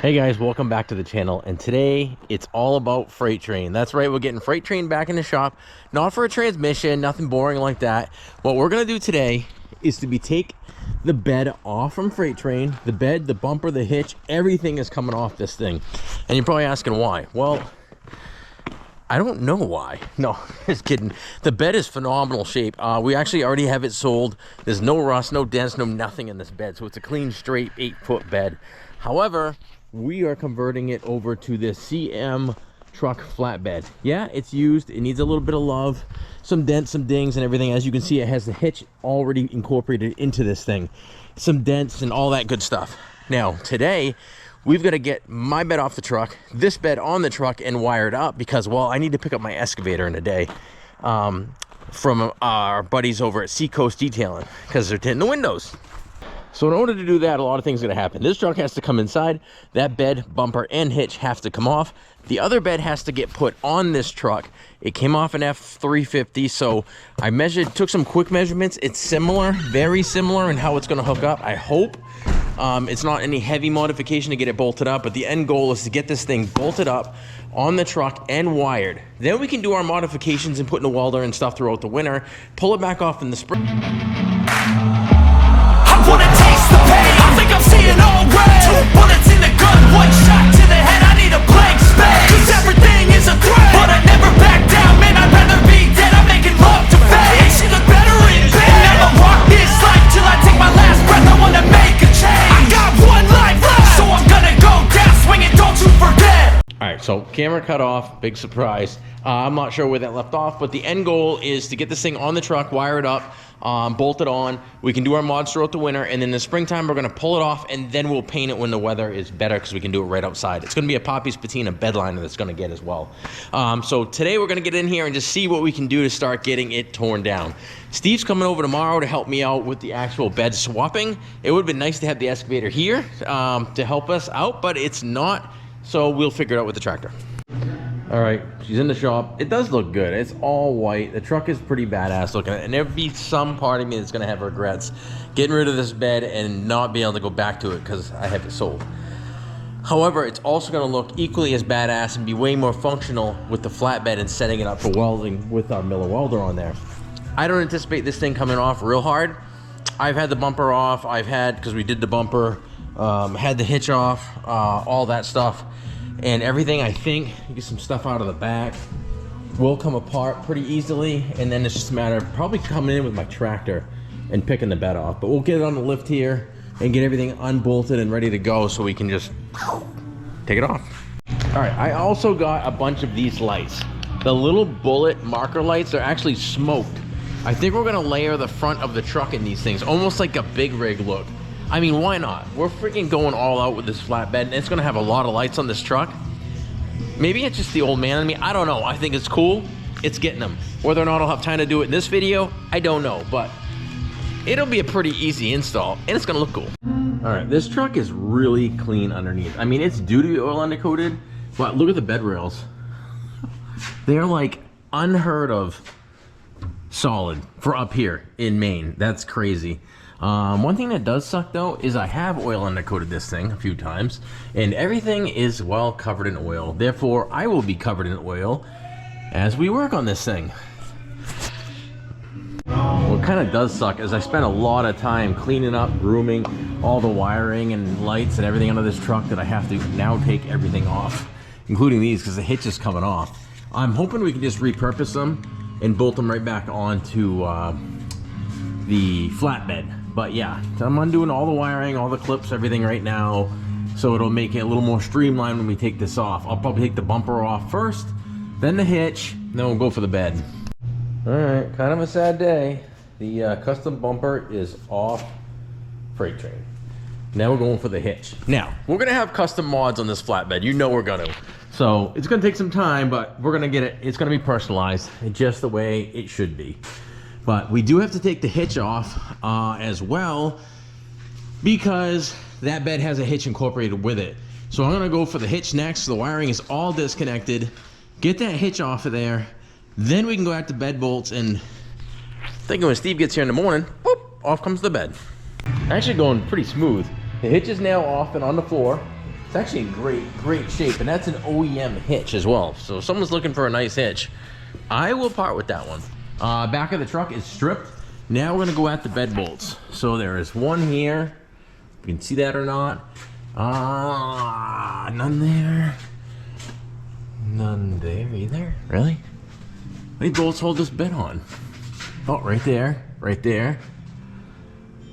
Hey guys, welcome back to the channel, and today it's all about freight train. That's right, we're getting freight train back in the shop, not for a transmission, nothing boring like that. What we're gonna do today is take the bed off from freight train. The bed, the bumper, the hitch, everything is coming off this thing. And you're probably asking why. Well, I don't know why. No, just kidding. The bed is phenomenal shape. We actually already have it sold. There's no rust, no dents, no nothing in this bed, so it's a clean, straight 8-foot bed. However, we are converting it over to this CM truck flatbed. Yeah, it's used. It needs a little bit of love, some dents, some dings, and everything. As you can see, it has the hitch already incorporated into this thing, some dents and all that good stuff. Now, today, we've got to get my bed off the truck, this bed on the truck, and wired up because, well, I need to pick up my excavator in a day from our buddies over at Seacoast Detailing because they're tinting the windows. So in order to do that, a lot of things are going to happen. This truck has to come inside. That bed, bumper, and hitch have to come off. The other bed has to get put on this truck. It came off an F350, so I took some quick measurements. It's similar, very similar in how it's going to hook up, I hope. It's not any heavy modification to get it bolted up, but the end goal is to get this thing bolted up on the truck and wired. Then we can do our modifications and put in a welder and stuff throughout the winter, pull it back off in the spring. I wanna taste the pain, I think I'm seeing all red. 2 bullets in the gun, 1 shot to the head, I need a blank space. Cause everything is a threat, but I never back down, man, I'd rather be dead. I'm making love to fate, and she look better in bed. Never rock this life till I take my last breath, I wanna make a change. I got 1 life left, so I'm gonna go down swinging, don't you forget. All right, so camera cut off, big surprise. I'm not sure where that left off, but the end goal is to get this thing on the truck, wire it up, bolt it on. We can do our mods throughout the winter, and then in the springtime we're gonna pull it off, and then we'll paint it when the weather is better because we can do it right outside. It's gonna be a Poppy's Patina bed liner that's gonna get as well. So today we're gonna get in here and just see what we can do to start getting it torn down. Steve's coming over tomorrow to help me out with the actual bed swapping. It would have been nice to have the excavator here to help us out, but it's not, so we'll figure it out with the tractor. All right, she's in the shop. It does look good. It's all white. The truck is pretty badass looking, and there'll be some part of me that's gonna have regrets getting rid of this bed and not being able to go back to it because I have it sold. However, it's also gonna look equally as badass and be way more functional with the flatbed and setting it up for welding with our Miller welder on there. I don't anticipate this thing coming off real hard. I've had the bumper off. I've had, because we did the bumper, had the hitch off, all that stuff. And everything, I think, you get some stuff out of the back, will come apart pretty easily, and then it's just a matter of probably coming in with my tractor and picking the bed off. But we'll get it on the lift here and get everything unbolted and ready to go so we can just take it off. All right, I also got a bunch of these lights. The little bullet marker lights are actually smoked. I think we're gonna layer the front of the truck in these things, almost like a big rig look. I mean, why not? We're freaking going all out with this flatbed, and it's gonna have a lot of lights on this truck. Maybe it's just the old man in me. I don't know. I think it's cool. It's getting them. Whether or not I'll have time to do it in this video, I don't know, but it'll be a pretty easy install, and it's gonna look cool. All right, this truck is really clean underneath. I mean, it's due to be oil undercoated, but look at the bed rails. They're like unheard of solid for up here in Maine. That's crazy. One thing that does suck though is I have oil undercoated this thing a few times, and everything is well covered in oil. Therefore, I will be covered in oil as we work on this thing. What kind of does suck is I spent a lot of time cleaning up, grooming all the wiring and lights and everything under this truck that I have to now take everything off, including these because the hitch is coming off. I'm hoping we can just repurpose them and bolt them right back onto the flatbed. But yeah, so I'm undoing all the wiring, all the clips, everything right now, so it'll make it a little more streamlined when we take this off. I'll probably take the bumper off first, then the hitch, then we'll go for the bed. All right, kind of a sad day. The custom bumper is off freight train. Now we're going for the hitch. Now, we're gonna have custom mods on this flatbed. You know we're gonna. So it's gonna take some time, but we're gonna get it. It's gonna be personalized just the way it should be. But we do have to take the hitch off as well because that bed has a hitch incorporated with it. So I'm gonna go for the hitch next. The wiring is all disconnected. Get that hitch off of there. Then we can go out to bed bolts, and thinking when Steve gets here in the morning, whoop, off comes the bed. Actually going pretty smooth. The hitch is now off and on the floor. It's actually in great shape, and that's an OEM hitch as well. So if someone's looking for a nice hitch, I will part with that one. Back of the truck is stripped. Now we're gonna go at the bed bolts. So there is one here. You can see that or not. None there. None there either. Really? How many bolts hold this bed on? Oh, right there, right there.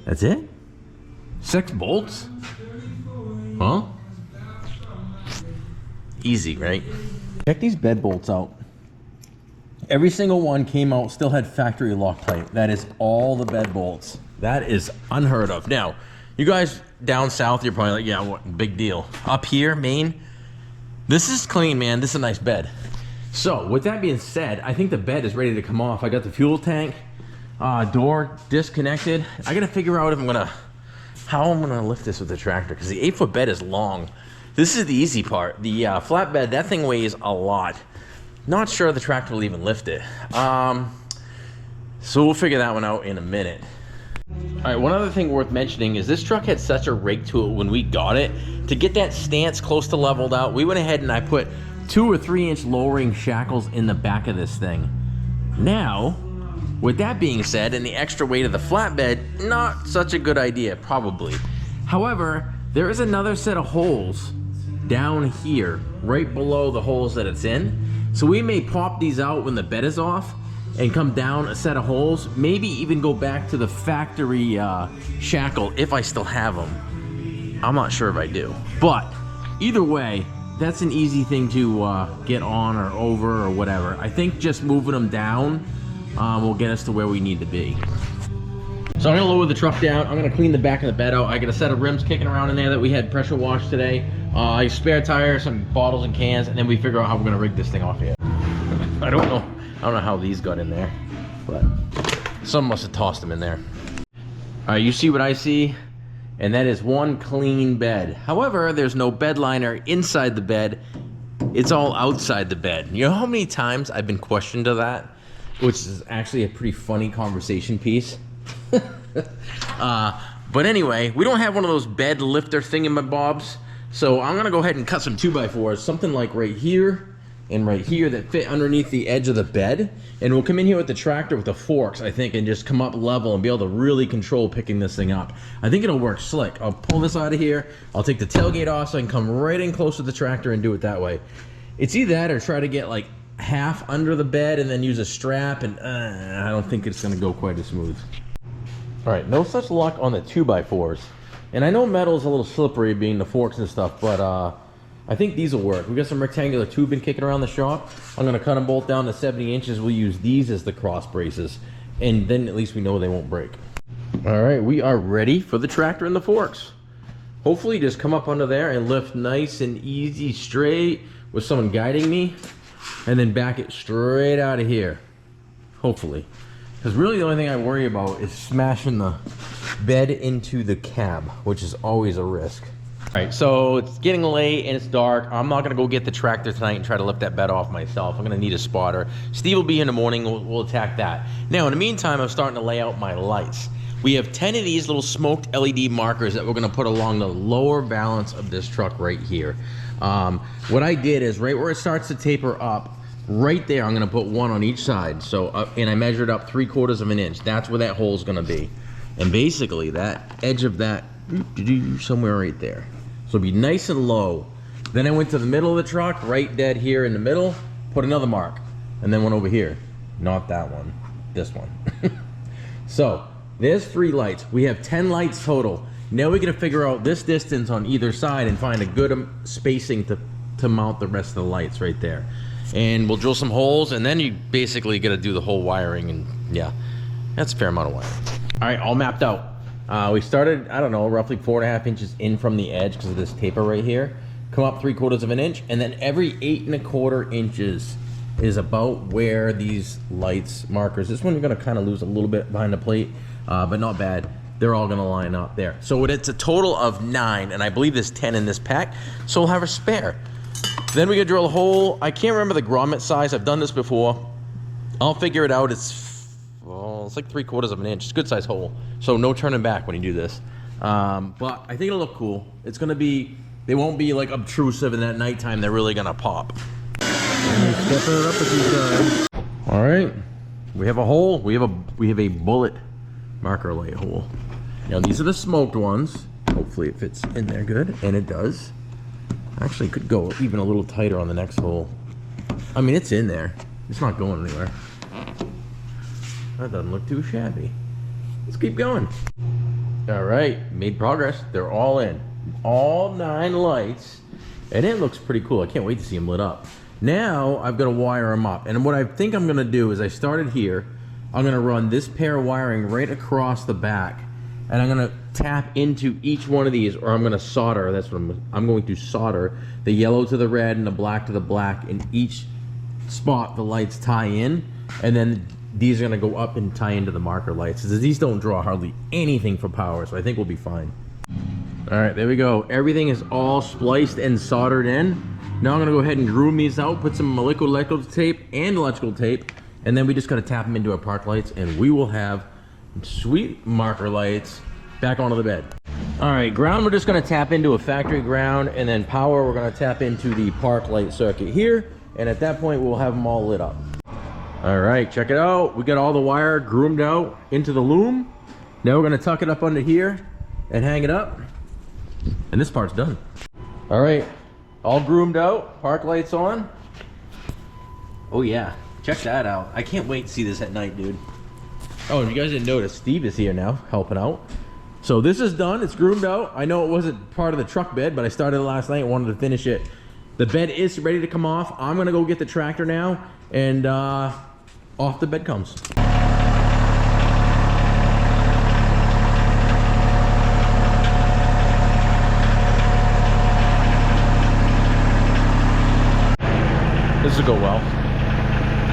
That's it? 6 bolts? Huh? Easy, right? Check these bed bolts out. Every single one came out, still had factory Loctite. That is all the bed bolts. That is unheard of. Now, you guys down south, you're probably like, yeah, what, big deal. Up here, Maine, this is clean, man. This is a nice bed. So, with that being said, I think the bed is ready to come off. I got the fuel tank, door disconnected. I gotta figure out if how I'm gonna lift this with the tractor, because the 8-foot bed is long. This is the easy part. The flatbed, that thing weighs a lot. Not sure the tractor will even lift it. So we'll figure that one out in a minute. All right, one other thing worth mentioning is this truck had such a rake to it when we got it. To get that stance close to leveled out, we went ahead and I put 2 or 3 inch lowering shackles in the back of this thing. Now, with that being said, and the extra weight of the flatbed, not such a good idea, probably. However, there is another set of holes down here, right below the holes that it's in. So we may pop these out when the bed is off and come down a set of holes, maybe even go back to the factory shackle if I still have them. I'm not sure if I do. But either way, that's an easy thing to get on or over or whatever. I think just moving them down will get us to where we need to be. So I'm gonna lower the truck down. I'm gonna clean the back of the bed out. I got a set of rims kicking around in there that we had pressure washed today. A spare tire, some bottles and cans, and then we figure out how we're gonna rig this thing off here. I don't know how these got in there, but someone must have tossed them in there. All right, you see what I see? And that is one clean bed. However, there's no bed liner inside the bed. It's all outside the bed. You know how many times I've been questioned to that? Which is actually a pretty funny conversation piece. But anyway, we don't have one of those bed lifter thingamabobs, so I'm gonna go ahead and cut some 2x4s, something like right here and right here, that fit underneath the edge of the bed, and we'll come in here with the tractor with the forks, I think, and just come up level and be able to really control picking this thing up. I think it'll work slick. I'll pull this out of here, I'll take the tailgate off so I can come right in close to the tractor and do it that way. It's either that or try to get like half under the bed and then use a strap, and I don't think it's gonna go quite as smooth. All right, no such luck on the 2x4s. And I know metal is a little slippery being the forks and stuff, but I think these will work. We got some rectangular tubing kicking around the shop. I'm gonna cut them both down to 70 inches. We'll use these as the cross braces, and then at least we know they won't break. All right, we are ready for the tractor and the forks. Hopefully just come up under there and lift nice and easy straight with someone guiding me, and then back it straight out of here, hopefully. Because really the only thing I worry about is smashing the bed into the cab, which is always a risk. All right, so it's getting late and it's dark. I'm not gonna go get the tractor tonight and try to lift that bed off myself. I'm gonna need a spotter. Steve will be in the morning, we'll attack that. Now, in the meantime, I'm starting to lay out my lights. We have 10 of these little smoked LED markers that we're gonna put along the lower valance of this truck right here. What I did is right where it starts to taper up, right there, I'm gonna put one on each side. So, and I measured up 3/4 of an inch. That's where that hole is gonna be. And basically that edge of that, somewhere right there. So it'll be nice and low. Then I went to the middle of the truck, right dead here in the middle, put another mark. And then one over here. Not that one, this one. So there's 3 lights. We have 10 lights total. Now we gotta figure out this distance on either side and find a good spacing to mount the rest of the lights right there. And we'll drill some holes, and then you basically gotta do the whole wiring, and yeah, that's a fair amount of wiring. All right, all mapped out. We started, I don't know, roughly 4.5 inches in from the edge because of this taper right here. Come up 3/4 of an inch, and then every 8.25 inches is about where these lights markers. This one you're gonna kind of lose a little bit behind the plate, but not bad. They're all gonna line up there. So it's a total of 9, and I believe there's 10 in this pack, so we'll have a spare. Then we gotta drill a hole. I can't remember the grommet size. I've done this before. I'll figure it out. It's like 3/4 of an inch. It's a good size hole. So no turning back when you do this. But I think it'll look cool. It's gonna be They won't be like obtrusive, and at nighttime they're really gonna pop. Stepping it up with these guys. All right, we have a hole. We have a bullet marker light hole. Now these are the smoked ones. Hopefully it fits in there good, and it does. Actually, could go even a little tighter on the next hole. I mean, it's in there. It's not going anywhere. That doesn't look too shabby. Let's keep going. All right, made progress. They're all in. All 9 lights, and it looks pretty cool. I can't wait to see them lit up. Now I've got to wire them up, and what I think I'm gonna do is I started here. I'm gonna run this pair of wiring right across the back, and I'm gonna tap into each one of these, or I'm gonna solder. That's what I'm going to solder the yellow to the red and the black to the black. In each spot the lights tie in, and then these are gonna go up and tie into the marker lights. These don't draw hardly anything for power, so I think we'll be fine. All right, there we go. Everything is all spliced and soldered in. Now I'm gonna go ahead and groom these out, put some electrical tape and electrical tape, and then we just gotta tap them into our park lights, and we will have sweet marker lights back onto the bed. All right, ground we're just gonna tap into a factory ground, and then power we're gonna tap into the park light circuit here, and at that point we'll have them all lit up. All right, check it out. We got all the wire groomed out into the loom. Now we're gonna tuck it up under here and hang it up, and this part's done. All right, all groomed out, park lights on. Oh yeah, check that out. I can't wait to see this at night, dude. Oh, if you guys didn't notice, Steve is here now, helping out. So this is done, it's groomed out. I know it wasn't part of the truck bed, but I started it last night, wanted to finish it. The bed is ready to come off. I'm gonna go get the tractor now, and off the bed comes. This will go well.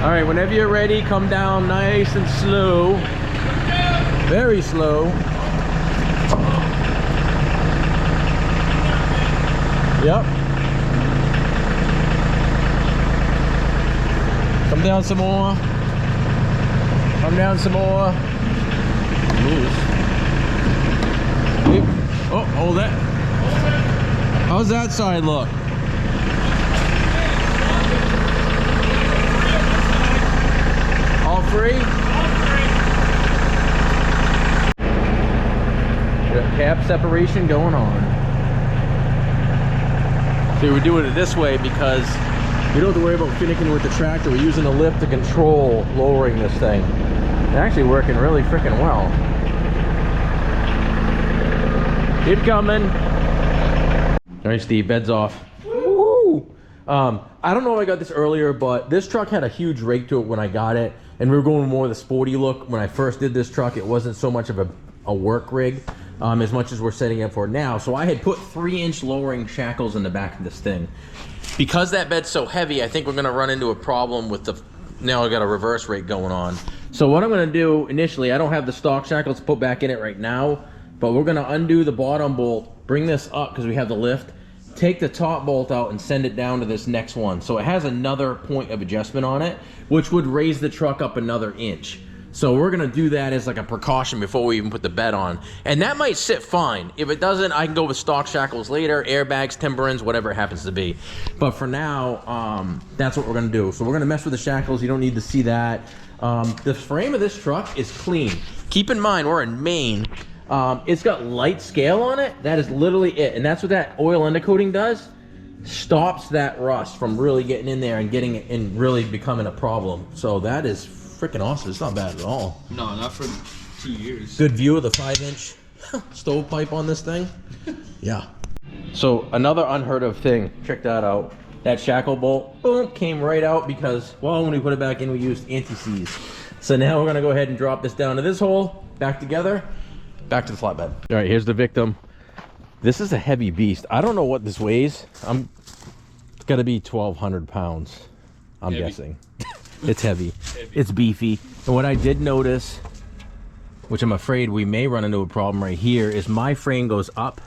All right, whenever you're ready, come down nice and slow. Very slow. Yep. Come down some more. Come down some more. Loose. Oh, hold that. How's that side look? All free? Got cab separation going on. See, we're doing it this way because we don't have to worry about finicking with the tractor. We're using the lift to control lowering this thing. It's actually working really freaking well. Keep coming. All right, Steve, bed's off. Woo! I don't know if I got this earlier, but this truck had a huge rake to it when I got it, and we were going more of the sporty look. When I first did this truck, it wasn't so much of a work rig as much as we're setting up for now. So I had put 3-inch lowering shackles in the back of this thing. Because that bed's so heavy, I think we're gonna run into a problem with the, now I got a reverse rake going on. So what I'm gonna do initially, I don't have the stock shackles to put back in it right now, but we're gonna undo the bottom bolt, bring this up because we have the lift, take the top bolt out and send it down to this next one. So it has another point of adjustment on it, which would raise the truck up another inch. So we're gonna do that as like a precaution before we even put the bed on. And that might sit fine. If it doesn't, I can go with stock shackles later, airbags, timberins, whatever it happens to be. But for now, that's what we're gonna do. So we're gonna mess with the shackles. You don't need to see that. The frame of this truck is clean. Keep in mind, we're in Maine. It's got light scale on it. That is literally it. And that's what that oil undercoating does. Stops that rust from really getting in there and getting it and really becoming a problem. So that is freaking awesome. It's not bad at all. No, not for 2 years. Good view of the 5-inch stovepipe on this thing. Yeah. So another unheard of thing. Check that out. That shackle bolt, boom, came right out because, well, when we put it back in, we used anti-seize. So now we're gonna go ahead and drop this down to this hole, back together, back to the flatbed. All right, here's the victim. This is a heavy beast. I don't know what this weighs. It's gotta be 1,200 pounds, I'm guessing. It's heavy. It's beefy. And what I did notice, which I'm afraid we may run into a problem right here, is my frame goes up.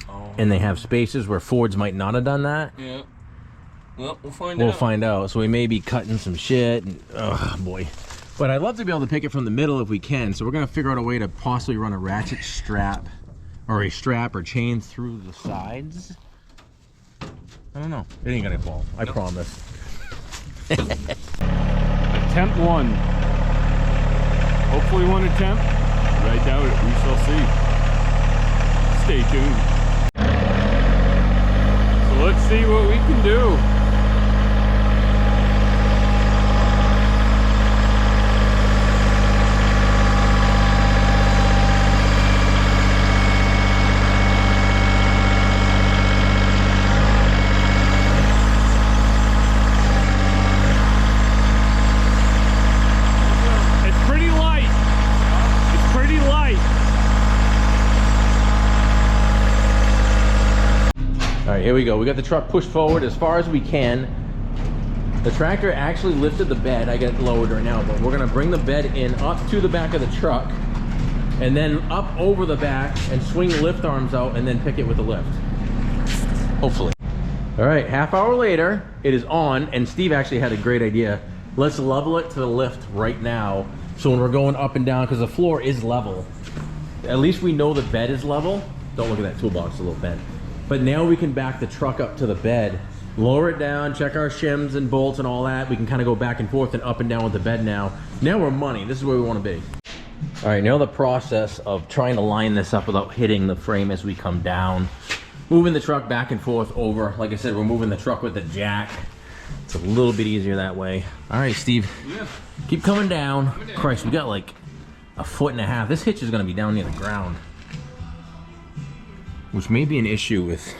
Oh. And they have spaces where Fords might not have done that. Yeah. Well, we'll find out. We'll find out. So we may be cutting some shit. And, oh boy. But I'd love to be able to pick it from the middle if we can. So we're going to figure out a way to possibly run a ratchet strap or a strap or chain through the sides. I don't know. It ain't gonna fall. I promise. Attempt 1. Hopefully 1 attempt. But I doubt it. We shall see. Stay tuned. So let's see what we can do. All right, here we go. We got the truck pushed forward as far as we can. The tractor actually lifted the bed. I got it lowered right now, but we're gonna bring the bed in up to the back of the truck and then up over the back and swing the lift arms out and then pick it with the lift. Hopefully. All right, half hour later, it is on, and Steve actually had a great idea. Let's level it to the lift right now. So when we're going up and down, because the floor is level, at least we know the bed is level. Don't look at that toolbox, it's a little bent. But now we can back the truck up to the bed, lower it down, check our shims and bolts and all that. We can kind of go back and forth and up and down with the bed now. Now we're money. This is where we want to be. All right, now the process of trying to line this up without hitting the frame as we come down. Moving the truck back and forth over. Like I said, we're moving the truck with the jack. It's a little bit easier that way. All right, Steve. Yeah. Keep coming down. Christ, we got like 1.5 feet. This hitch is going to be down near the ground, which may be an issue with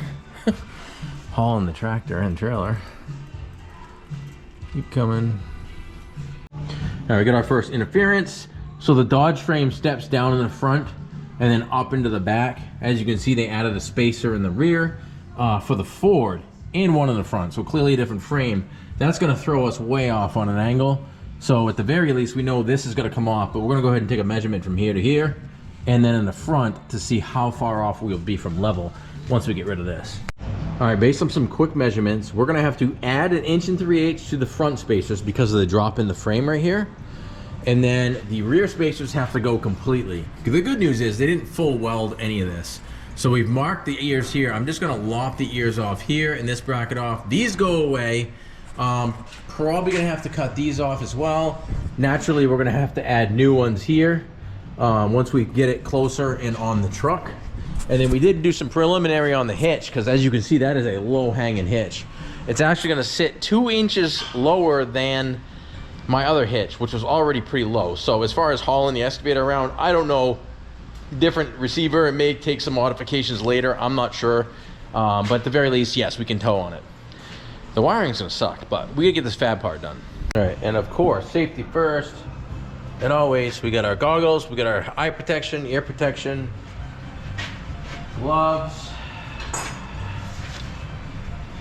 hauling the tractor and trailer. Keep coming. All right, we got our first interference. So the Dodge frame steps down in the front and then up into the back. As you can see, they added a spacer in the rear for the Ford and one in the front. So clearly a different frame. That's gonna throw us way off on an angle. So at the very least, we know this is gonna come off, but we're gonna go ahead and take a measurement from here to here, and then in the front to see how far off we'll be from level once we get rid of this. All right, based on some quick measurements, we're gonna have to add 1 3/8 inches to the front spacers because of the drop in the frame right here. And then the rear spacers have to go completely. The good news is they didn't full weld any of this. So we've marked the ears here. I'm just gonna lop the ears off here and this bracket off. These go away. Probably gonna have to cut these off as well. Naturally, we're gonna have to add new ones here once we get it closer and on the truck. And then we did do some preliminary on the hitch, because as you can see, that is a low hanging hitch. It's actually gonna sit 2 inches lower than my other hitch, which was already pretty low. So as far as hauling the excavator around, I don't know. Different receiver, it may take some modifications later, I'm not sure. But at the very least, yes, we can tow on it. The wiring's gonna suck, but we gotta get this fab part done. All right, and of course, safety first. And always, we got our goggles, we got our eye protection, ear protection, gloves.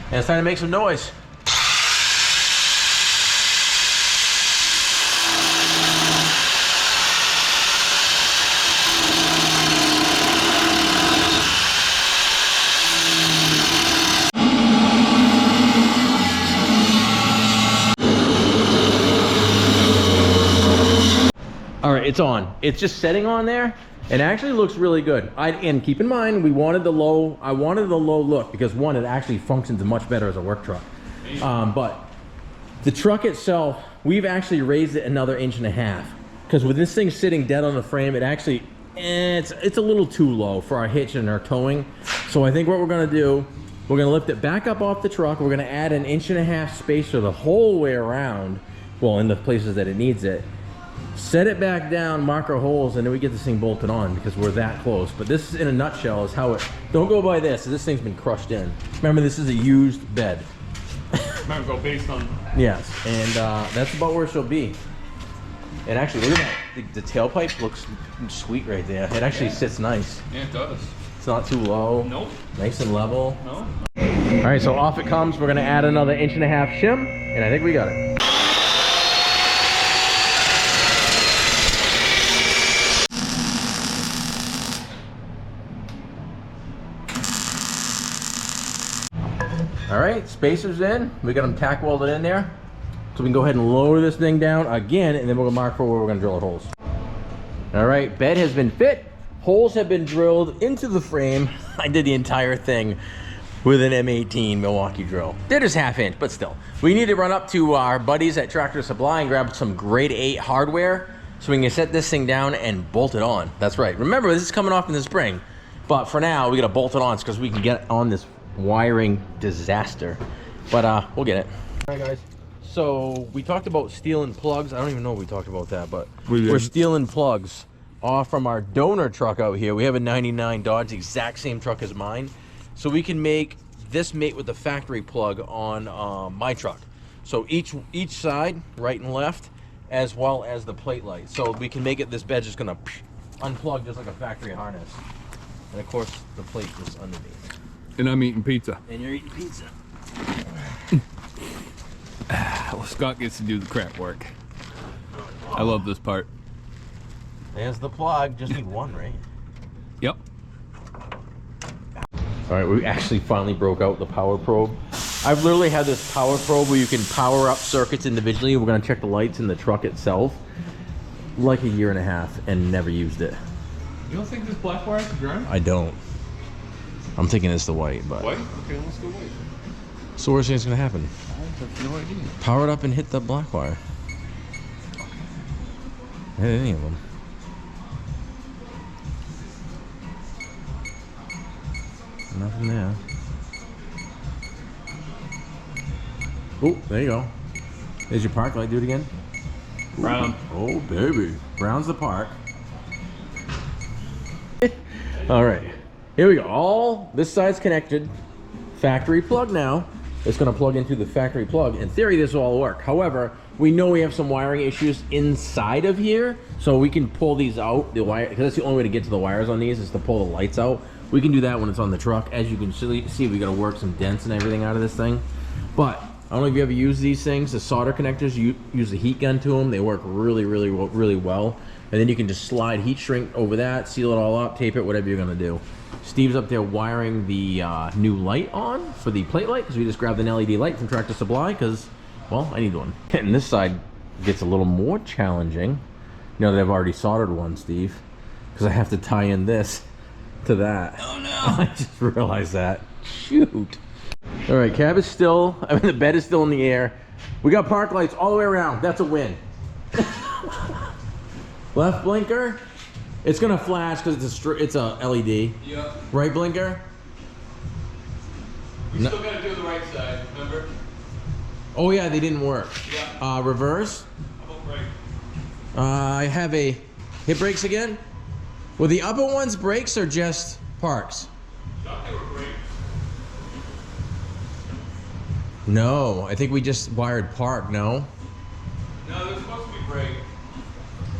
And it's time to make some noise. All right, it's on. It's just setting on there. It actually looks really good. And keep in mind, I wanted the low look because one, it actually functions much better as a work truck. But the truck itself, we've actually raised it another 1.5 inches because with this thing sitting dead on the frame, it actually, it's a little too low for our hitch and our towing. So I think what we're gonna do, we're gonna lift it back up off the truck. We're gonna add 1.5 inches spacer the whole way around. Well, in the places that it needs it. Set it back down, mark our holes, and then we get this thing bolted on because we're that close. But this, in a nutshell, is how it, don't go by this. This thing's been crushed in. Remember, this is a used bed. Might go based on. Yes, and that's about where she'll be. And actually, look at that. The tailpipe looks sweet right there. It actually sits nice. Yeah, it does. It's not too low. Nope. Nice and level. No. All right, so off it comes. We're gonna add another 1.5 inch shim, and I think we got it. All right, spacers in. We got them tack welded in there. So we can go ahead and lower this thing down again, and then we're gonna mark for where we're gonna drill our holes. All right, bed has been fit. Holes have been drilled into the frame. I did the entire thing with an M18 Milwaukee drill. They're just half inch, but still. We need to run up to our buddies at Tractor Supply and grab some grade 8 hardware so we can set this thing down and bolt it on. That's right. Remember, this is coming off in the spring. But for now, we gotta bolt it on because we can get on this wiring disaster. But we'll get it. All right, guys. So we talked about stealing plugs. I don't even know if we talked about that, but we're stealing plugs off from our donor truck out here. We have a 99 Dodge, the exact same truck as mine. So we can make this mate with the factory plug on my truck. So each side, right and left, as well as the plate light. So we can make it, this bed's just gonna unplug just like a factory harness. And of course, the plate is underneath. And I'm eating pizza. And you're eating pizza. Well, Scott gets to do the crap work. I love this part. There's the plug. Just need one, right? Yep. All right, we actually finally broke out the power probe. I've literally had this power probe where you can power up circuits individually. We're gonna check the lights in the truck itself. Like a year and a half and never used it. You don't think this black wire is ground? I don't. I'm thinking it's the white, but. White? Okay, let's go white. So what's gonna happen? I have no idea. Power it up and hit the black wire. Hit any of them. Nothing there. Oh, there you go. There's your park light. Do it again. Brown. Oh, baby. Brown's the park. All right. Here we go. All this side's connected. Factory plug now. It's going to plug into the factory plug. In theory, this will all work. However, we know we have some wiring issues inside of here, so we can pull these out. The wire, because that's the only way to get to the wires on these is to pull the lights out. We can do that when it's on the truck. As you can see, we got to work some dents and everything out of this thing. But I don't know if you ever use these things, the solder connectors. You use the heat gun to them. They work really, really, really well. And then you can just slide heat shrink over that, seal it all up, tape it, whatever you're going to do. Steve's up there wiring the new light on for the plate light because we just grabbed an LED light from Tractor Supply because, well, I need one. And this side gets a little more challenging now that I've already soldered one, Steve, because I have to tie in this to that. Oh no! I just realized that. Shoot. All right, cab is still, the bed is still in the air. We got park lights all the way around. That's a win. Left blinker. It's gonna flash because it's a LED. Yep. Right blinker. We still gotta do the right side, remember? Oh yeah, they didn't work. Yeah. Reverse. How about brake? I have a hit brakes again. Well, the upper ones brakes or just parks? Thought they were brakes. No, I think we just wired park. No. No, they're supposed to be brake.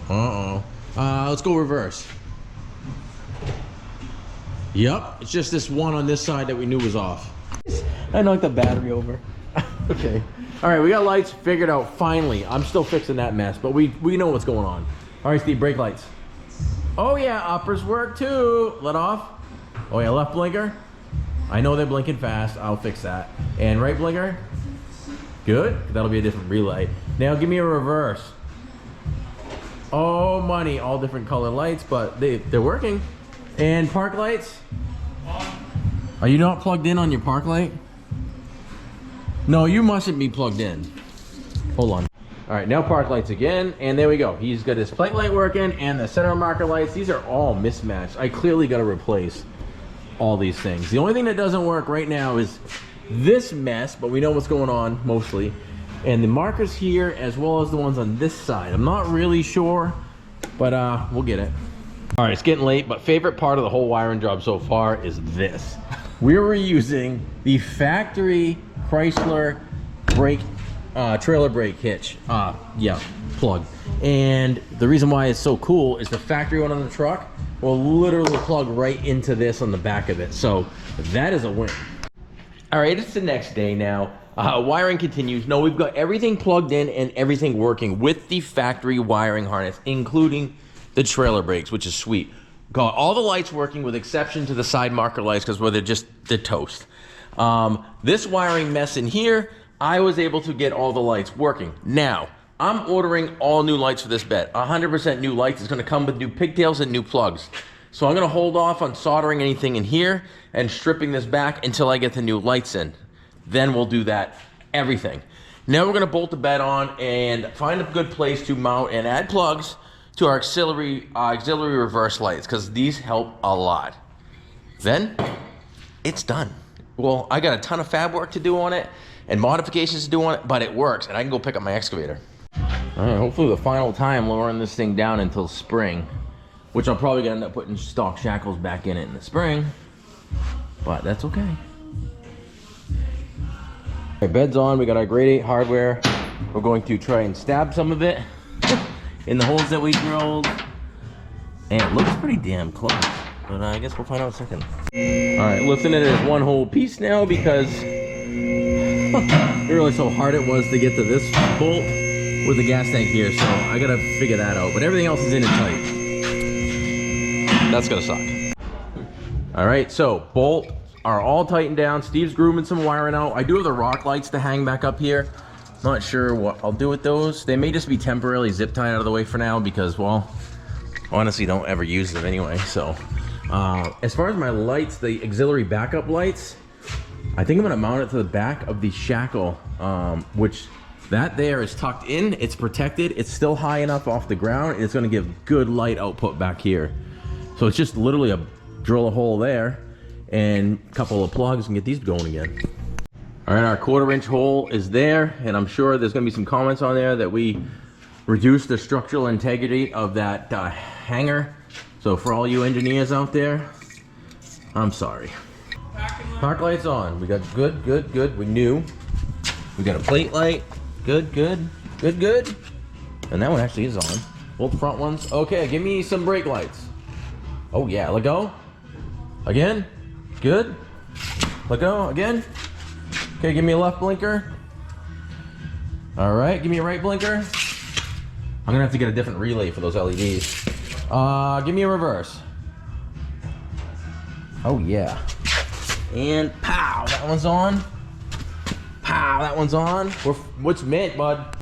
Uh-oh. Let's go reverse. Yep, it's just this one on this side that we knew was off. I knocked the battery over. Okay. All right, we got lights figured out finally. I'm still fixing that mess, but we know what's going on. All right, Steve, brake lights. Oh yeah, uppers work too. Let off. Oh yeah, left blinker. I know they're blinking fast. I'll fix that. And right blinker. Good. That'll be a different relay. Now give me a reverse. Oh, money. All different color lights, but they're working. And park lights? Are you not plugged in on your park light? No, you mustn't be plugged in. Hold on. All right, now park lights again, and there we go. He's got his plate light working and the center marker lights. These are all mismatched. I clearly got to replace all these things. The only thing that doesn't work right now is this mess, but we know what's going on mostly. And the markers here as well as the ones on this side. I'm not really sure, but we'll get it. All right, it's getting late, but favorite part of the whole wiring job so far is this. We were using the factory Chrysler brake, trailer brake hitch, plug. And the reason why it's so cool is the factory one on the truck will literally plug right into this on the back of it. So that is a win. All right, it's the next day now. Wiring continues. No, we've got everything plugged in and everything working with the factory wiring harness, including the trailer brakes, which is sweet. Got all the lights working with exception to the side marker lights because they're toast. This wiring mess in here, I was able to get all the lights working. Now, I'm ordering all new lights for this bed. 100% new lights. It's gonna come with new pigtails and new plugs. So I'm gonna hold off on soldering anything in here and stripping this back until I get the new lights in. Then we'll do that, everything. Now we're gonna bolt the bed on and find a good place to mount and add plugs to our auxiliary reverse lights, because these help a lot. Then it's done. Well, I got a ton of fab work to do on it and modifications to do on it, but it works, and I can go pick up my excavator. All right, hopefully the final time lowering this thing down until spring, which I'm probably gonna end up putting stock shackles back in it in the spring, but that's okay. Our bed's on, we got our grade 8 hardware. We're going to try and stab some of it in the holes that we drilled. And it looks pretty damn close, but I guess we'll find out in a second. All right, lifting it as one whole piece now because it realized how hard it was to get to this bolt with the gas tank here, so I gotta figure that out. But everything else is in and tight. That's gonna suck. All right, so bolt are all tightened down. Steve's grooming some wiring out. I do have the rock lights to hang back up here. Not sure what I'll do with those. They may just be temporarily zip tied out of the way for now because, well, honestly don't ever use them anyway. So as far as my lights, the auxiliary backup lights, I think I'm gonna mount it to the back of the shackle, which that there is tucked in, it's protected, it's still high enough off the ground, and it's gonna give good light output back here. So it's just literally drill a hole there and a couple of plugs and get these going again. All right, our 1/4-inch hole is there, and I'm sure there's gonna be some comments on there that we reduce the structural integrity of that hanger. So for all you engineers out there, I'm sorry. Park lights on. We got good. We knew. We got a plate light. Good. And that one actually is on. Both front ones. Okay, give me some brake lights. Oh yeah, let go. Again. Good. Let go again. Okay, give me a left blinker. All right, give me a right blinker. I'm gonna have to get a different relay for those LEDs. Give me a reverse. Oh yeah. And pow, that one's on. Pow, that one's on. What's mint, bud?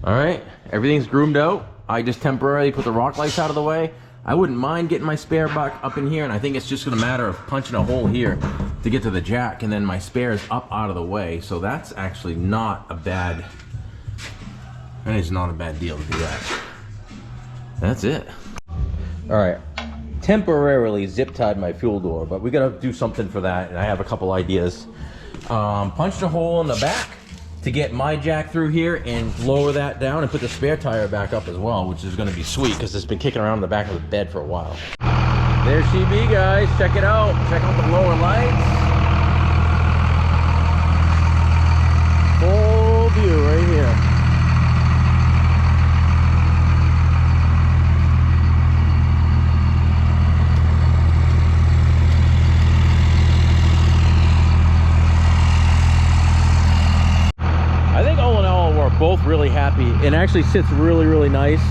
All right, everything's groomed out. I just temporarily put the rock lights out of the way. I wouldn't mind getting my spare back up in here, and I think it's just gonna matter of punching a hole here to get to the jack, and then my spare is up out of the way. So that's actually not a bad, that is not a bad deal to do that. That's it. All right, temporarily zip tied my fuel door, but we gotta do something for that, and I have a couple ideas. Punched a hole in the back to get my jack through here and lower that down and put the spare tire back up as well, which is gonna be sweet because it's been kicking around in the back of the bed for a while. There she be, guys. Check it out. Check out the lower lights. Full view right here. Both really happy, and actually sits really nice.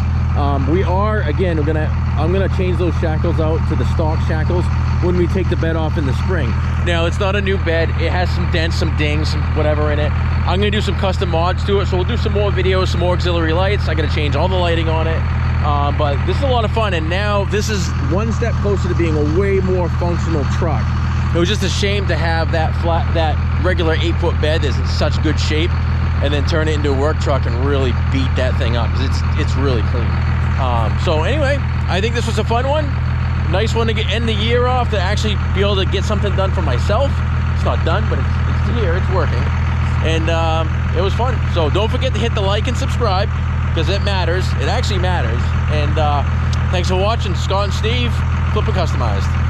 We are, again, I'm gonna change those shackles out to the stock shackles when we take the bed off in the spring. Now, it's not a new bed. It has some dents, some dings, some whatever in it. I'm gonna do some custom mods to it, so we'll do some more videos, some more auxiliary lights. I gotta change all the lighting on it, but this is a lot of fun, and now this is one step closer to being a way more functional truck. It was just a shame to have that regular 8-foot bed that's in such good shape, and then turn it into a work truck and really beat that thing up because it's really clean. So anyway, I think this was a fun one. Nice one to end the year off, to actually be able to get something done for myself. It's not done, but it's here, it's working. And it was fun. So don't forget to hit the like and subscribe because it matters. It actually matters. And thanks for watching. Scott and Steve, Flip and Customized.